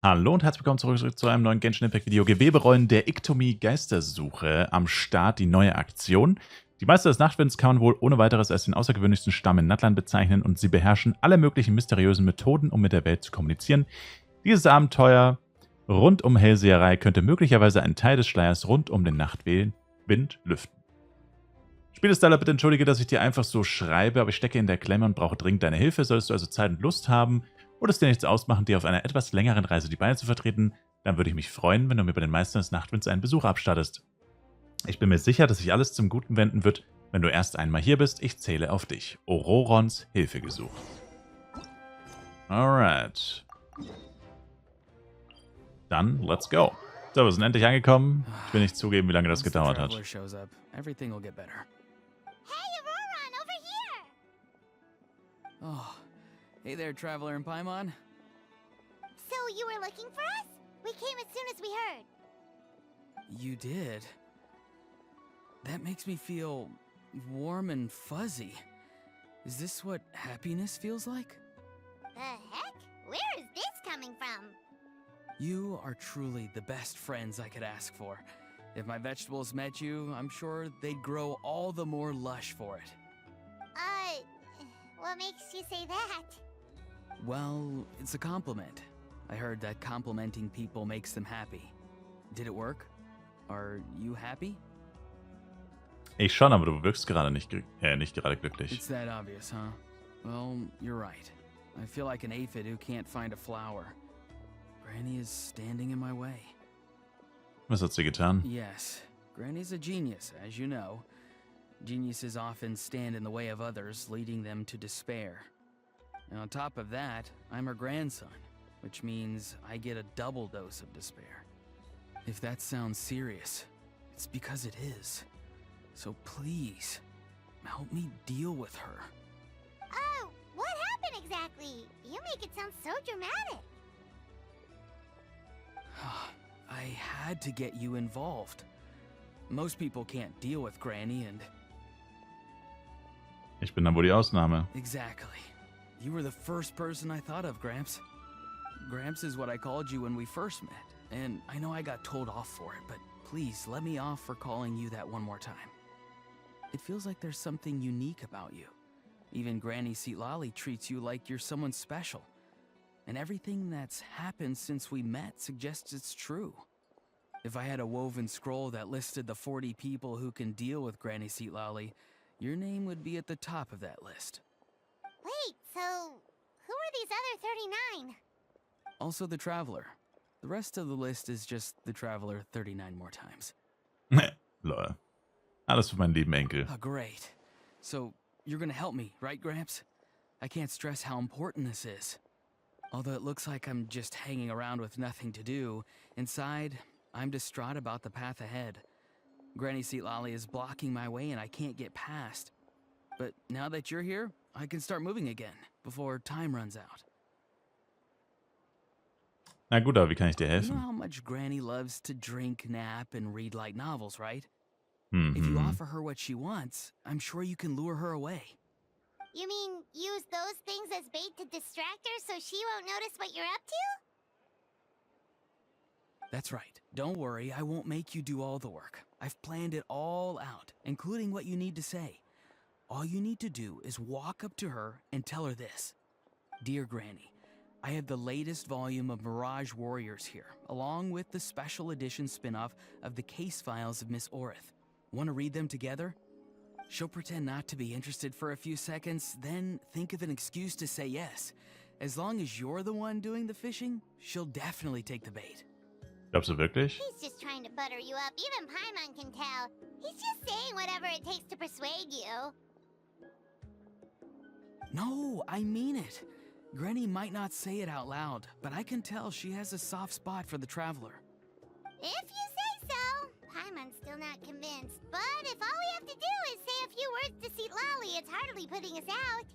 Hallo und herzlich willkommen zurück zu einem neuen Genshin Impact Video. Geweberollen der Iktomi-Geistersuche. Am Start die neue Aktion. Die Meister des Nachtwinds kann man wohl ohne weiteres als den außergewöhnlichsten Stamm in Nattland bezeichnen und sie beherrschen alle möglichen mysteriösen Methoden, um mit der Welt zu kommunizieren. Dieses Abenteuer rund um Hellseherei könnte möglicherweise einen Teil des Schleiers rund um den Nachtwind lüften. Spielestyler, bitte entschuldige, dass ich dir einfach so schreibe, aber ich stecke in der Klemme und brauche dringend deine Hilfe. Solltest du also Zeit und Lust haben oder es dir nichts ausmachen, dir auf einer etwas längeren Reise die Beine zu vertreten, dann würde ich mich freuen, wenn du mir bei den Meistern des Nachtwinds einen Besuch abstattest. Ich bin mir sicher, dass sich alles zum Guten wenden wird, wenn du erst einmal hier bist. Ich zähle auf dich. Ororons Hilfe gesucht. Alright. Dann, let's go. So, wir sind endlich angekommen. Ich will nicht zugeben, wie lange das gedauert hat. Oh, hey there, traveler in Paimon. So you were looking for us? We came as soon as we heard. You did? That makes me feel warm and fuzzy. Is this what happiness feels like? The heck? Where is this coming from? You are truly the best friends I could ask for. If my vegetables met you, I'm sure they'd grow all the more lush for it. What makes you say that? Well, it's a compliment. I heard that complimenting people makes them happy. Did it work? Are you happy? Ich schon, aber du wirkst gerade nicht gerade glücklich. It's that obvious, huh? Well, you're right. I feel like an aphid who can't find a flower. Granny is standing in my way. Was hat sie getan? Yes, Granny's a genius, as you know. Geniuses often stand in the way of others, leading them to despair. And on top of that, I'm her grandson, which means I get a double dose of despair. If that sounds serious, it's because it is. So please, help me deal with her. Oh, what happened exactly? You make it sound so dramatic. I had to get you involved. Most people can't deal with Granny and... Ich bin dann wohl die Ausnahme. Exactly. You were the first person I thought of, Gramps. Gramps is what I called you when we first met, and I know I got told off for it, but please let me off for calling you that one more time. It feels like there's something unique about you. Even Granny Seatlali treats you like you're someone special. And everything that's happened since we met suggests it's true. If I had a woven scroll that listed the 40 people who can deal with Granny Seatlali, your name would be at the top of that list. Wait, so who are these other 39? Also the Traveler. The rest of the list is just the Traveler 39 more times. Lol. Alles für meinen lieben Enkel. Oh, great. So, you're gonna help me, right, Gramps? I can't stress how important this is. Although it looks like I'm just hanging around with nothing to do, inside, I'm distraught about the path ahead. Granny Seatlali is blocking my way and I can't get past. But now that you're here, I can start moving again, before time runs out. Na gut, aber wie kann ich dir You know helfen? how much Granny loves to drink, nap, and read light novels, right? If you offer her what she wants, I'm sure you can lure her away. You mean use those things as bait to distract her so she won't notice what you're up to? That's right. Don't worry, I won't make you do all the work. I've planned it all out, including what you need to say. All you need to do is walk up to her and tell her this. Dear Granny, I have the latest volume of Mirage Warriors here, along with the special edition spin-off of the case files of Miss Orith. Want to read them together? She'll pretend not to be interested for a few seconds, then think of an excuse to say yes. As long as you're the one doing the fishing, she'll definitely take the bait. Glaubst du wirklich? He's just trying to butter you up. Even Paimon can tell. He's just saying whatever it takes to persuade you. No, I mean it. Granny might not say it out loud, but I can tell she has a soft spot for the Traveler. If you say so. Paimon's still not convinced. But if all we have to do is say a few words to Seatlali, it's hardly putting us out.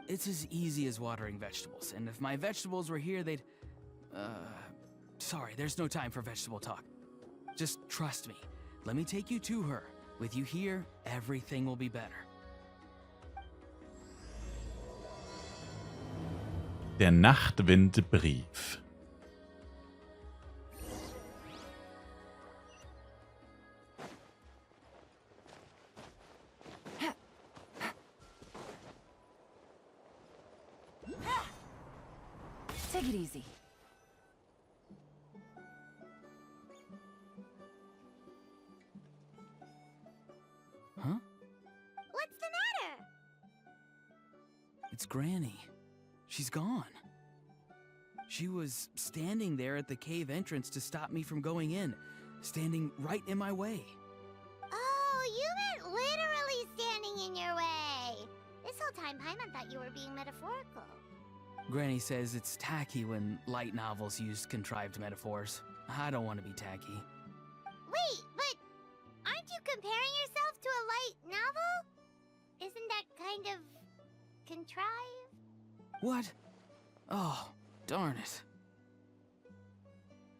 It's as easy as watering vegetables, and if my vegetables were here, they'd... Sorry, there's no time for vegetable talk. Just trust me. Let me take you to her. With you here, everything will be better. Der Nachtwind-Brief. Take it easy. Huh? What's the matter? It's Granny. She's gone. She was standing there at the cave entrance to stop me from going in, standing right in my way. Oh, you meant literally standing in your way. This whole time, Paimon thought you were being metaphorical. Granny says it's tacky when light novels use contrived metaphors. I don't want to be tacky. Wait, but aren't you comparing yourself to a light novel? Isn't that kind of contrived? What? Oh, darn it.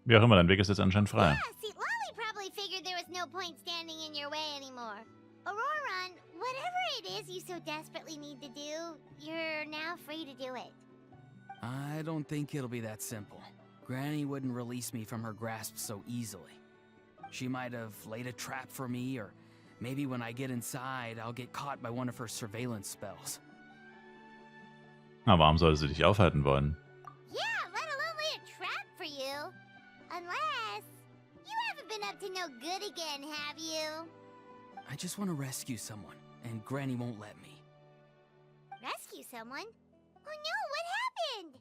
Wie auch immer, dein Weg ist jetzt anscheinend frei. Yeah, see, Lolly probably figured there was no point standing in your way anymore. Auroron, whatever it is you so desperately need to do, you're now free to do it. I don't think it'll be that simple. Granny wouldn't release me from her grasp so easily. She might have laid a trap for me, or maybe when I get inside, I'll get caught by one of her surveillance spells. Na, warum sollte sie dich aufhalten wollen? Yeah, let alone lay a trap for you. Unless you haven't been up to no good again, have you? I just want to rescue someone, and Granny won't let me. Rescue someone? Oh no, what happened?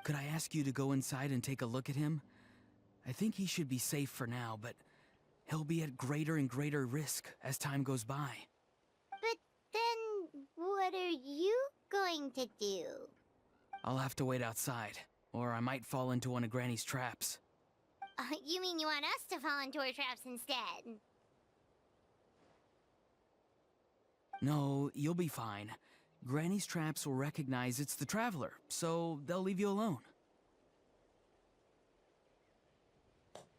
Could I ask you to go inside and take a look at him? I think he should be safe for now, but he'll be at greater and greater risk as time goes by. But then, what are you going to do? I'll have to wait outside, or I might fall into one of Granny's traps. You mean you want us to fall into her traps instead? No, you'll be fine. Granny's traps will recognize it's the Traveler, so they'll leave you alone.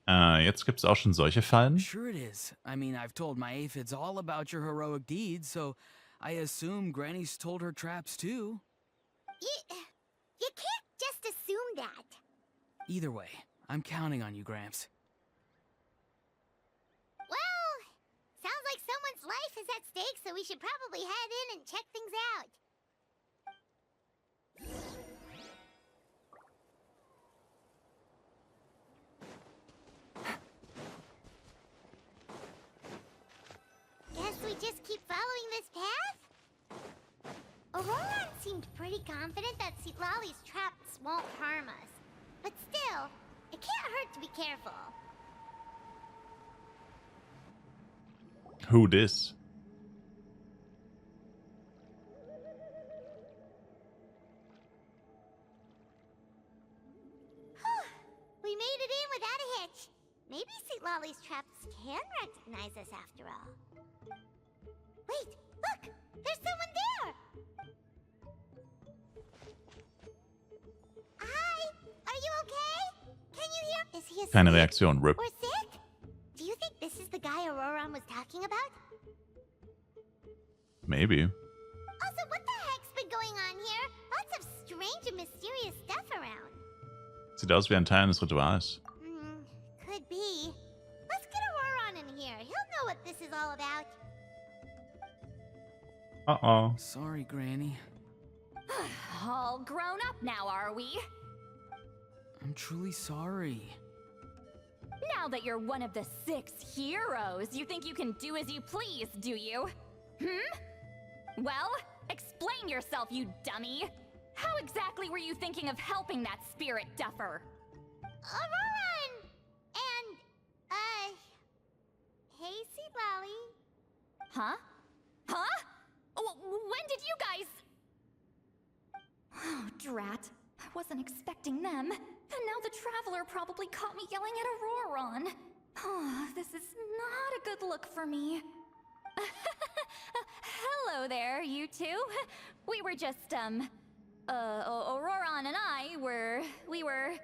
Jetzt gibt's auch schon solche Fallen? Sure it is. I mean, I've told my aphids all about your heroic deeds, so I assume Granny's told her traps too. You can't just assume that. Either way, I'm counting on you, Gramps. Well, sounds like someone's life is at stake, so we should probably head in and check things out. Guess we just keep following this path? Auroron seemed pretty confident that Lolly's traps won't harm us. But still, it can't hurt to be careful. Who dis? We made it in without a hitch. Maybe Lolly's traps can recognize us after all. Wait, look! There's someone there! Hi! Are you okay? Can you hear? Is he asleep? Keine Reaktion, RIP. Or sick? Do you think this is the guy Auroron was talking about? Maybe. Also, what the heck's been going on here? Lots of strange and mysterious stuff around. Sieht aus wie ein Teil eines Rituals. Could be. Let's get Auroron in here. He'll know what this is all about. Uh-oh. Sorry, Granny. All grown up now, are we? I'm truly sorry. Now that you're one of the 6 heroes, you think you can do as you please, do you? Well, explain yourself, you dummy. How exactly were you thinking of helping that spirit duffer? Auroron! And, hey, Lolly. Huh? Huh? When did you guys... Oh, drat. I wasn't expecting them. And now the Traveler probably caught me yelling at Auroron. Oh, this is not a good look for me. Hello there, you two. We were just, Auroron and I we were,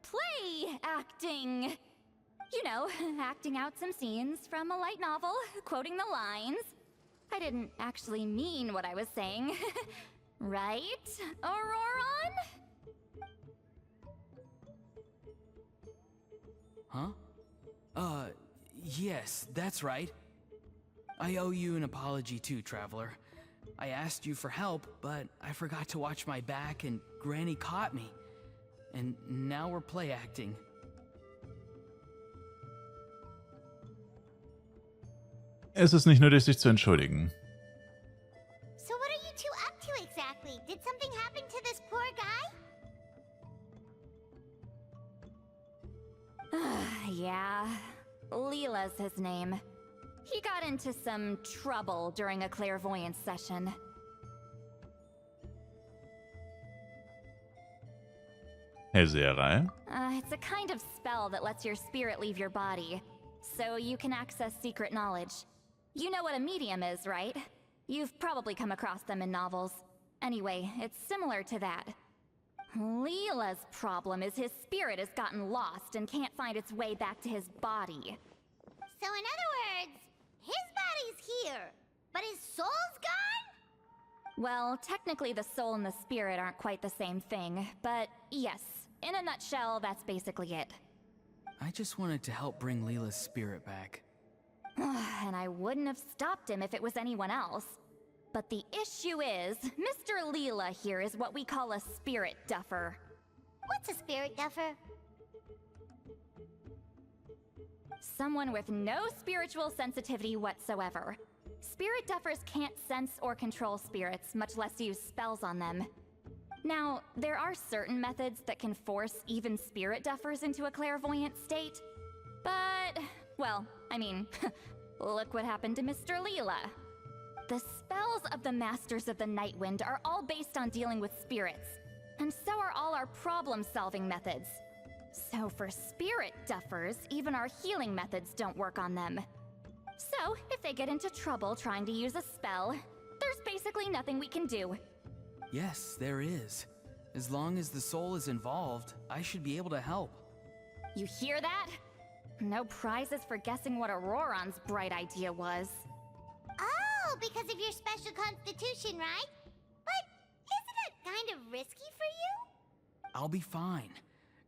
play acting. You know, acting out some scenes from a light novel, quoting the lines. I didn't actually mean what I was saying. Right, Auroron? Huh? Yes, that's right. I owe you an apology too, Traveler. I asked you for help, but I forgot to watch my back and Granny caught me. And now we're play acting. Es ist nicht nötig, sich zu entschuldigen. So what are you two up to exactly? Did something happen to this poor guy? Yeah, Leela's his name. He got into some trouble during a clairvoyance session. Hellseherei. It's a kind of spell that lets your spirit leave your body, so you can access secret knowledge. You know what a medium is, right? You've probably come across them in novels. Anyway, it's similar to that. Leela's problem is his spirit has gotten lost and can't find its way back to his body. So in other words, his body's here, but his soul's gone? Well, technically the soul and the spirit aren't quite the same thing, but yes, in a nutshell, that's basically it. I just wanted to help bring Leela's spirit back. And I wouldn't have stopped him if it was anyone else. But the issue is, Mr. Leela here is what we call a spirit duffer. What's a spirit duffer? Someone with no spiritual sensitivity whatsoever. Spirit duffers can't sense or control spirits, much less use spells on them. Now, there are certain methods that can force even spirit duffers into a clairvoyant state. But, well, I mean, look what happened to Mr. Leela. The spells of the Masters of the Nightwind are all based on dealing with spirits, and so are all our problem-solving methods. So for spirit duffers, even our healing methods don't work on them. So, if they get into trouble trying to use a spell, there's basically nothing we can do. Yes, there is. As long as the soul is involved, I should be able to help. You hear that? No prizes for guessing what Auroron's bright idea was. Oh, because of your special constitution, right? But isn't it kind of risky for you? I'll be fine.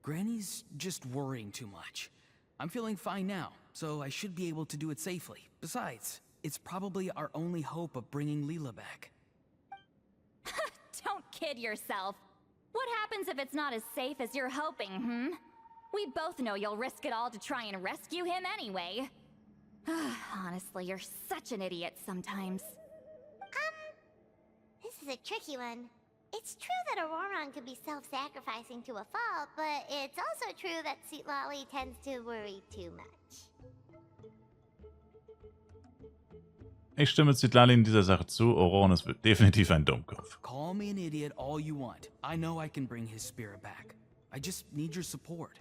Granny's just worrying too much. I'm feeling fine now, so I should be able to do it safely. Besides, it's probably our only hope of bringing Leela back. Don't kid yourself. What happens if it's not as safe as you're hoping, We both know you'll risk it all to try and rescue him anyway. Honestly, you're such an idiot sometimes. This is a tricky one. It's true that Auroron could be self-sacrificing to a fault, but it's also true that Lolly tends to worry too much. Ich stimme Zitlali in dieser Sache zu. Auroron ist definitiv ein Dummkopf. Call me an idiot all you want. I know I can bring his spirit back. I just need your support.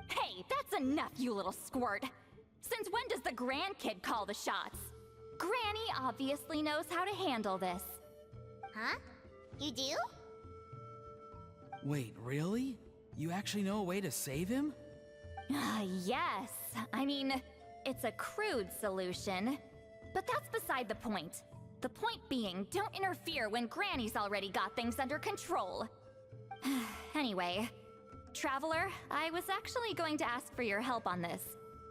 Hey, that's enough, you little squirt. Since when does the grandkid call the shots? Granny obviously knows how to handle this. Huh? You do? Wait, really? You actually know a way to save him? Yes. I mean, it's a crude solution. But that's beside the point. The point being, don't interfere when Granny's already got things under control. Anyway, Traveler, I was actually going to ask for your help on this.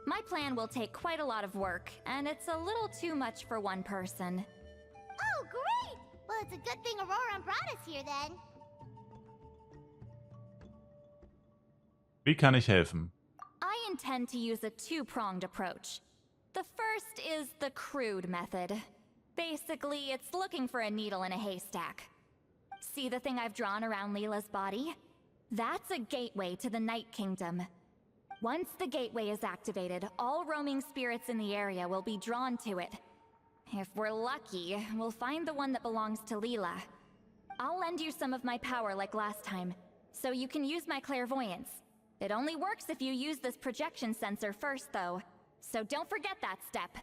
My plan will take quite a lot of work, and it's a little too much for one person. Oh, great! Well, it's a good thing Auroron brought us here then. Wie kann ich helfen? I intend to use a two-pronged approach. The first is the crude method. Basically, it's looking for a needle in a haystack. See the thing I've drawn around Leela's body? That's a gateway to the Night Kingdom. Once the gateway is activated, all roaming spirits in the area will be drawn to it. If we're lucky, we'll find the one that belongs to Leela. I'll lend you some of my power like last time, so you can use my clairvoyance. It only works if you use this projection sensor first, though, so don't forget that step.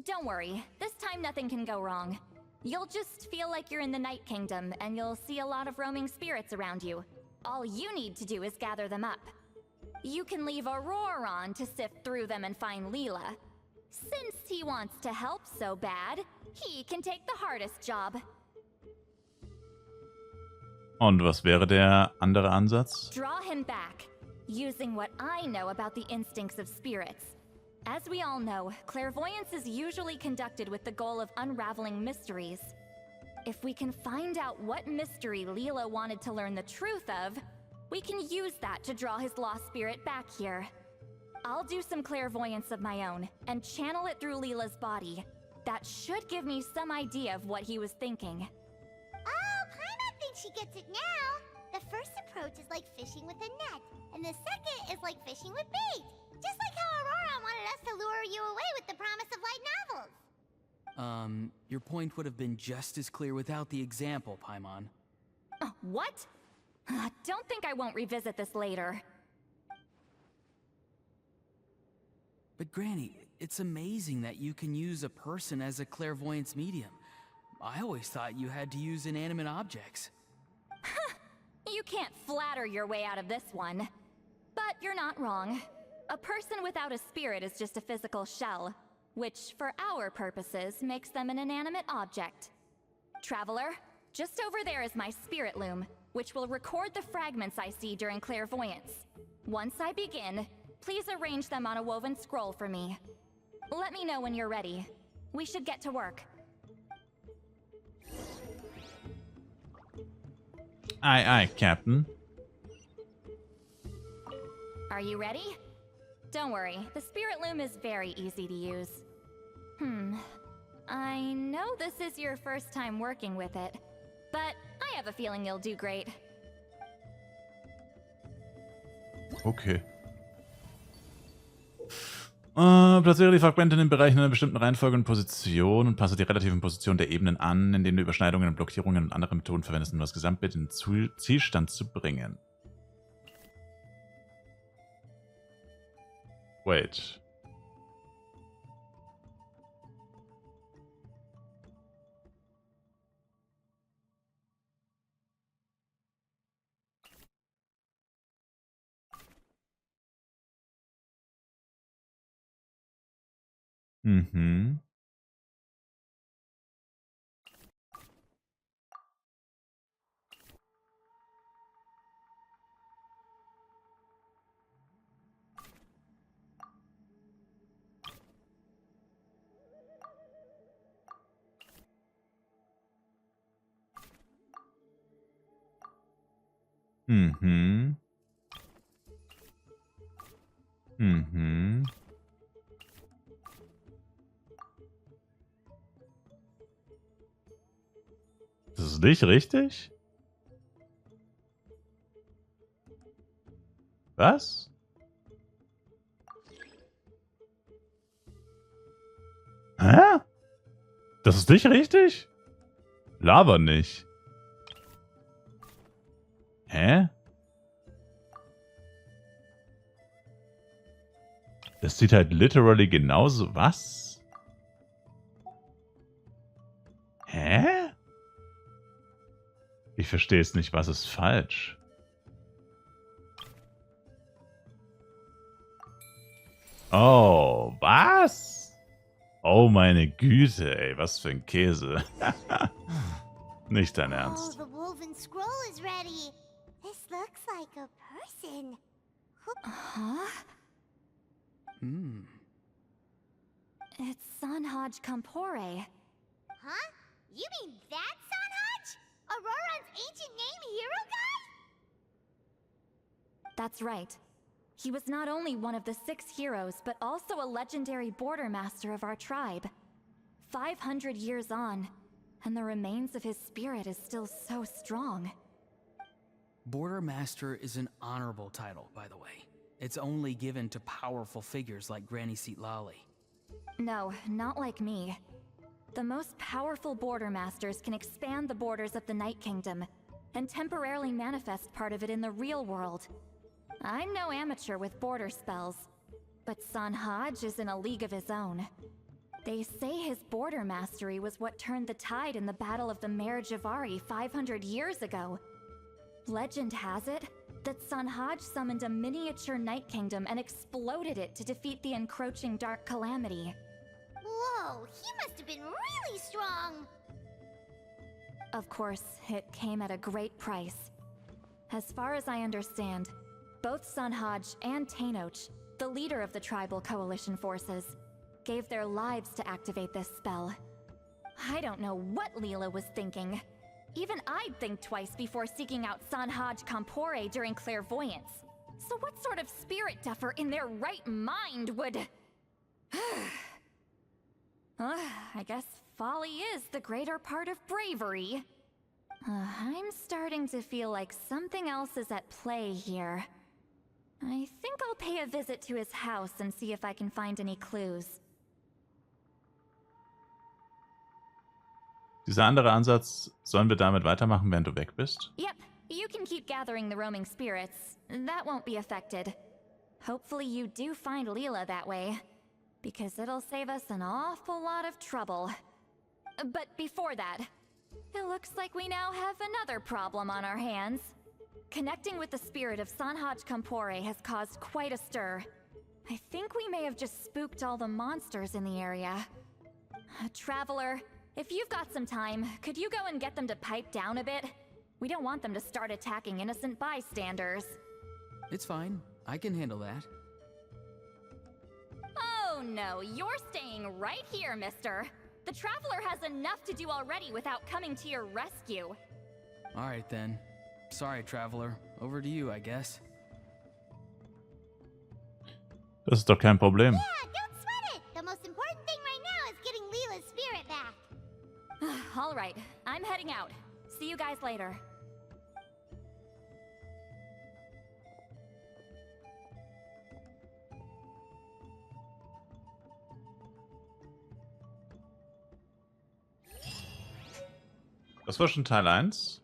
Don't worry, this time nothing can go wrong. You'll just feel like you're in the Night Kingdom, and you'll see a lot of roaming spirits around you. All you need to do is gather them up. You can leave Auroron to sift through them and find Leela. Since he wants to help so bad, he can take the hardest job. Und was wäre der andere Ansatz? Draw him back, using what I know about the instincts of spirits. As we all know, clairvoyance is usually conducted with the goal of unraveling mysteries. If we can find out what mystery Leela wanted to learn the truth of, we can use that to draw his lost spirit back here. I'll do some clairvoyance of my own, and channel it through Leela's body. That should give me some idea of what he was thinking. Oh, Paimon thinks she gets it now. The first approach is like fishing with a net, and the second is like fishing with bait. Just like how Aurora wanted us to lure you away with the promise of light novels. Your point would have been just as clear without the example, Paimon. What? Don't think I won't revisit this later. But Granny, it's amazing that you can use a person as a clairvoyance medium. I always thought you had to use inanimate objects. You can't flatter your way out of this one. But you're not wrong. A person without a spirit is just a physical shell, which, for our purposes, makes them an inanimate object. Traveler, just over there is my spirit loom, which will record the fragments I see during clairvoyance. Once I begin, please arrange them on a woven scroll for me. Let me know when you're ready. We should get to work. Aye, aye, Captain. Are you ready? Don't worry, the spirit loom is very easy to use. I know this is your first time working with it, but I have a feeling you'll do great. Okay. Platziere die Fragmente in den Bereichen in einer bestimmten Reihenfolge und Position und passe die relativen Positionen der Ebenen an, indem du Überschneidungen und Blockierungen und andere Methoden verwendest, um das Gesamtbild in den Zielstand zu bringen. Wait. Mhm. Mhm. Mhm. Das ist nicht richtig? Was? Hä? Das ist nicht richtig? Laber nicht. Hä? Das sieht halt literally genauso. Was? Hä? Ich verstehe es nicht. Was ist falsch? Oh, was? Oh, meine Güte, ey. Was für ein Käse. Nicht dein Ernst. Oh, the woven scroll is ready. This looks like a person. Huh? It's Sanhaj Kampore. Huh? You mean that Sanhaj? Aurora's ancient name hero guy? That's right. He was not only one of the 6 heroes, but also a legendary border master of our tribe. 500 years on, and the remains of his spirit is still so strong. Border Master is an honorable title, by the way. It's only given to powerful figures like Granny Lali. No, not like me. The most powerful border masters can expand the borders of the Night Kingdom, and temporarily manifest part of it in the real world. I'm no amateur with border spells, but Sanhaj is in a league of his own. They say his border mastery was what turned the tide in the Battle of the Mare Javari 500 years ago. Legend has it that Sanhaj summoned a miniature Night Kingdom and exploded it to defeat the encroaching Dark Calamity. Whoa, he must have been really strong. Of course, it came at a great price. As far as I understand, both Sunhoj and Tainoch, the leader of the tribal coalition forces, gave their lives to activate this spell. I don't know what Leela was thinking. Even I'd think twice before seeking out Sunhoj Compore during clairvoyance. So what sort of spirit duffer in their right mind would... I guess folly is the greater part of bravery. I'm starting to feel like something else is at play here. I think I'll pay a visit to his house and see if I can find any clues. Dieser andere Ansatz, sollen wir damit weitermachen, während du weg bist? Yep, you can keep gathering the roaming spirits. That won't be affected. Hopefully you do find Leela that way, because it'll save us an awful lot of trouble. But before that, it looks like we now have another problem on our hands. Connecting with the spirit of Sunhoj Compore has caused quite a stir. I think we may have just spooked all the monsters in the area. Traveler, if you've got some time, could you go and get them to pipe down a bit? We don't want them to start attacking innocent bystanders. It's fine. I can handle that. Oh no, you're staying right here, mister. The Traveler has enough to do already without coming to your rescue. Alright then. Sorry, Traveler. Over to you, I guess. Das ist doch kein Problem. Yeah, don't sweat it! The most important thing right now is getting Leela's spirit back. Alright, I'm heading out. See you guys later. Das war schon Teil 1.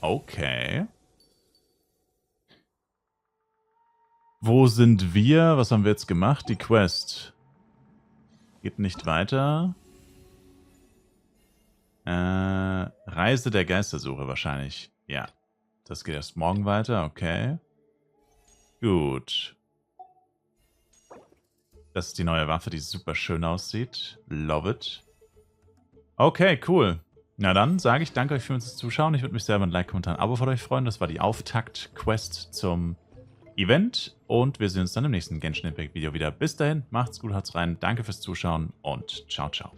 Okay. Wo sind wir? Was haben wir jetzt gemacht? Die Quest. Geht nicht weiter. Reise der Geistersuche wahrscheinlich. Ja. Das geht erst morgen weiter. Okay. Gut. Das ist die neue Waffe, die super schön aussieht. Love it. Okay, cool. Na dann sage ich danke euch fürs Zuschauen. Ich würde mich selber ein Like, Kommentar, ein Abo von euch freuen. Das war die Auftakt-Quest zum Event. Und wir sehen uns dann im nächsten Genshin Impact Video wieder. Bis dahin, macht's gut, haut's rein. Danke fürs Zuschauen und ciao, ciao.